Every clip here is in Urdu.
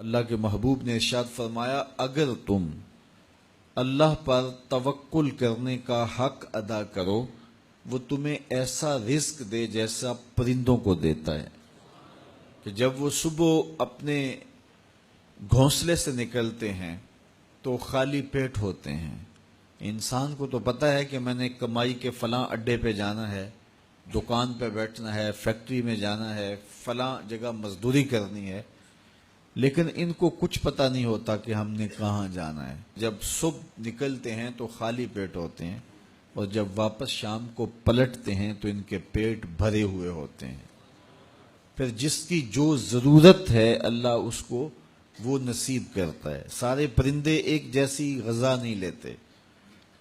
اللہ کے محبوب نے ارشاد فرمایا، اگر تم اللہ پر توکل کرنے کا حق ادا کرو وہ تمہیں ایسا رزق دے جیسا پرندوں کو دیتا ہے، کہ جب وہ صبح اپنے گھونسلے سے نکلتے ہیں تو خالی پیٹ ہوتے ہیں۔ انسان کو تو پتہ ہے کہ میں نے کمائی کے فلاں اڈے پہ جانا ہے، دکان پہ بیٹھنا ہے، فیکٹری میں جانا ہے، فلاں جگہ مزدوری کرنی ہے، لیکن ان کو کچھ پتہ نہیں ہوتا کہ ہم نے کہاں جانا ہے۔ جب صبح نکلتے ہیں تو خالی پیٹ ہوتے ہیں، اور جب واپس شام کو پلٹتے ہیں تو ان کے پیٹ بھرے ہوئے ہوتے ہیں۔ پھر جس کی جو ضرورت ہے اللہ اس کو وہ نصیب کرتا ہے۔ سارے پرندے ایک جیسی غذا نہیں لیتے،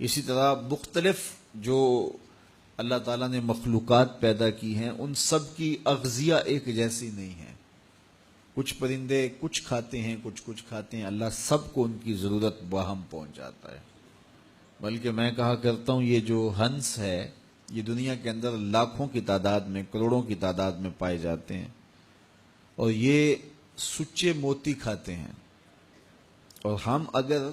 اسی طرح مختلف جو اللہ تعالیٰ نے مخلوقات پیدا کی ہیں ان سب کی اغذیہ ایک جیسی نہیں ہے۔ کچھ پرندے کچھ کھاتے ہیں، کچھ کھاتے ہیں، اللہ سب کو ان کی ضرورت باہم پہنچاتا ہے۔ بلکہ میں کہا کرتا ہوں یہ جو ہنس ہے یہ دنیا کے اندر لاکھوں کی تعداد میں، کروڑوں کی تعداد میں پائے جاتے ہیں، اور یہ سچے موتی کھاتے ہیں، اور ہم اگر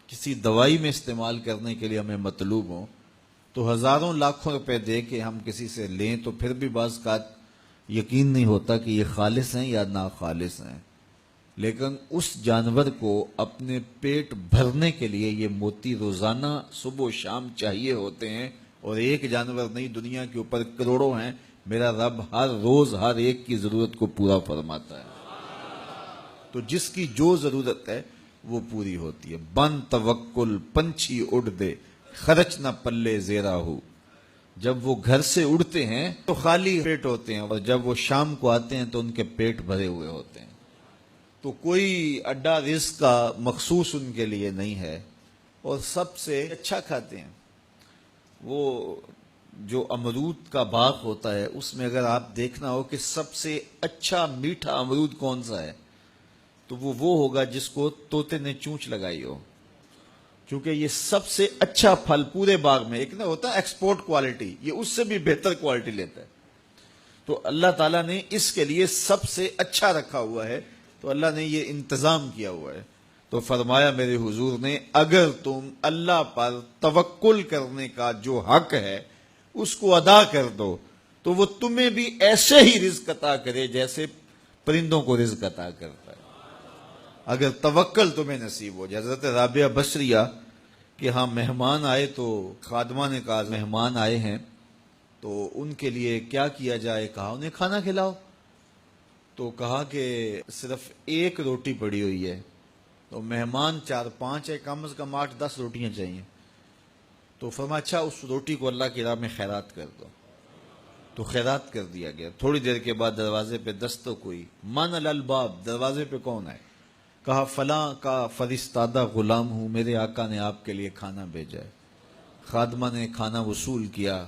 کسی دوائی میں استعمال کرنے کے لیے ہمیں مطلوب ہوں تو ہزاروں لاکھوں روپے دے کے ہم کسی سے لیں تو پھر بھی بعض کا یقین نہیں ہوتا کہ یہ خالص ہیں یا ناخالص ہیں، لیکن اس جانور کو اپنے پیٹ بھرنے کے لیے یہ موتی روزانہ صبح و شام چاہیے ہوتے ہیں، اور ایک جانور نہیں، دنیا کے اوپر کروڑوں ہیں، میرا رب ہر روز ہر ایک کی ضرورت کو پورا فرماتا ہے۔ تو جس کی جو ضرورت ہے وہ پوری ہوتی ہے۔ بن توکل پنچھی اڑ دے، خرچ نہ پلے زیرا ہو۔ جب وہ گھر سے اڑتے ہیں تو خالی پیٹ ہوتے ہیں، اور جب وہ شام کو آتے ہیں تو ان کے پیٹ بھرے ہوئے ہوتے ہیں۔ تو کوئی اڈا رزق کا مخصوص ان کے لیے نہیں ہے، اور سب سے اچھا کھاتے ہیں۔ وہ جو امرود کا باغ ہوتا ہے اس میں اگر آپ دیکھنا ہو کہ سب سے اچھا میٹھا امرود کون سا ہے تو وہ ہوگا جس کو طوطے نے چونچ لگائی ہو، کیونکہ یہ سب سے اچھا پھل پورے باغ میں، ایک نہ ہوتا ہے ایکسپورٹ کوالٹی، یہ اس سے بھی بہتر کوالٹی لیتا ہے۔ تو اللہ تعالیٰ نے اس کے لیے سب سے اچھا رکھا ہوا ہے، تو اللہ نے یہ انتظام کیا ہوا ہے۔ تو فرمایا میرے حضور نے، اگر تم اللہ پر توکل کرنے کا جو حق ہے اس کو ادا کر دو تو وہ تمہیں بھی ایسے ہی رزق عطا کرے جیسے پرندوں کو رزق عطا کرتا ہے، اگر توکل تمہیں نصیب ہو جائے۔ حضرت رابعہ بصریہ کہ ہاں مہمان آئے تو خادمہ نے کہا مہمان آئے ہیں تو ان کے لیے کیا کیا جائے، کہا انہیں کھانا کھلاؤ، تو کہا کہ صرف ایک روٹی پڑی ہوئی ہے، تو مہمان 4-5 ہے، کم از کم 8-10 روٹیاں چاہیے، تو فرمایا اچھا اس روٹی کو اللہ کی راہ میں خیرات کر دو، تو خیرات کر دیا گیا۔ تھوڑی دیر کے بعد دروازے پہ دستک ہوئی، من الباب، دروازے پہ کون ہے؟ کہا فلاں کا فرستادہ غلام ہوں، میرے آقا نے آپ کے لیے کھانا بھیجا ہے۔ خادمہ نے کھانا وصول کیا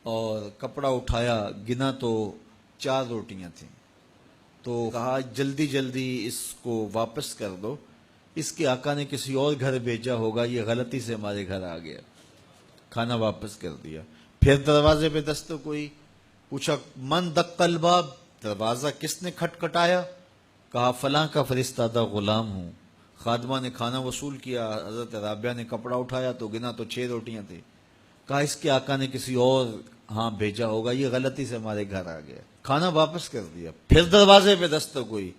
اور کپڑا اٹھایا، گنا تو 4 روٹیاں تھیں، تو کہا جلدی جلدی اس کو واپس کر دو، اس کے آقا نے کسی اور گھر بھیجا ہوگا، یہ غلطی سے ہمارے گھر آ گیا۔ کھانا واپس کر دیا۔ پھر دروازے پہ دستک ہوئی، پوچھا من دق الباب، دروازہ کس نے کھٹکھٹایا؟ کہا فلاں کا فرستادہ غلام ہوں۔ خادمہ نے کھانا وصول کیا، حضرت رابعہ نے کپڑا اٹھایا تو گنا تو 6 روٹیاں تھیں، کہا اس کے آقا نے کسی اور ہاں بھیجا ہوگا، یہ غلطی سے ہمارے گھر آ گیا۔ کھانا واپس کر دیا۔ پھر دروازے پہ دستک ہوئی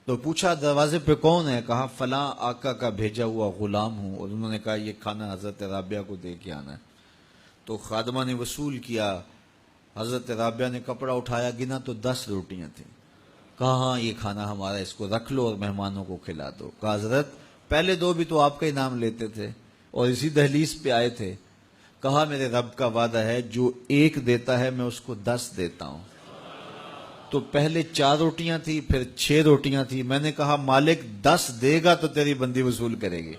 تو پوچھا دروازے پہ کون ہے؟ کہا فلاں آقا کا بھیجا ہوا غلام ہوں، اور انہوں نے کہا یہ کھانا حضرت رابعہ کو دے کے آنا ہے۔ تو خادمہ نے وصول کیا، حضرت رابعہ نے کپڑا اٹھایا، گنا تو 10 روٹیاں تھیں، کہا ہاں یہ کھانا ہمارا، اس کو رکھ لو اور مہمانوں کو کھلا دو۔ کہا حضرت پہلے 2 بھی تو آپ کا ہی نام لیتے تھے اور اسی دہلیز پہ آئے تھے۔ کہا میرے رب کا وعدہ ہے جو 1 دیتا ہے میں اس کو 10 دیتا ہوں۔ تو پہلے 4 روٹیاں تھی، پھر 6 روٹیاں تھی، میں نے کہا مالک 10 دے گا تو تیری بندی وصول کرے گی۔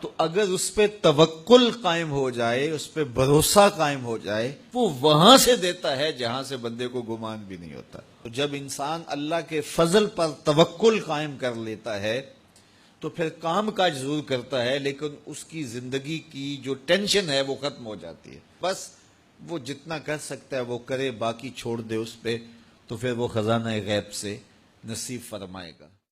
تو اگر اس پہ توکل قائم ہو جائے، اس پہ بھروسہ قائم ہو جائے، وہ وہاں سے دیتا ہے جہاں سے بندے کو گمان بھی نہیں ہوتا۔ تو جب انسان اللہ کے فضل پر توکل قائم کر لیتا ہے تو پھر کام کاج ضرور کرتا ہے، لیکن اس کی زندگی کی جو ٹینشن ہے وہ ختم ہو جاتی ہے۔ بس وہ جتنا کر سکتا ہے وہ کرے، باقی چھوڑ دے اس پہ، تو پھر وہ خزانہ غیب سے نصیب فرمائے گا۔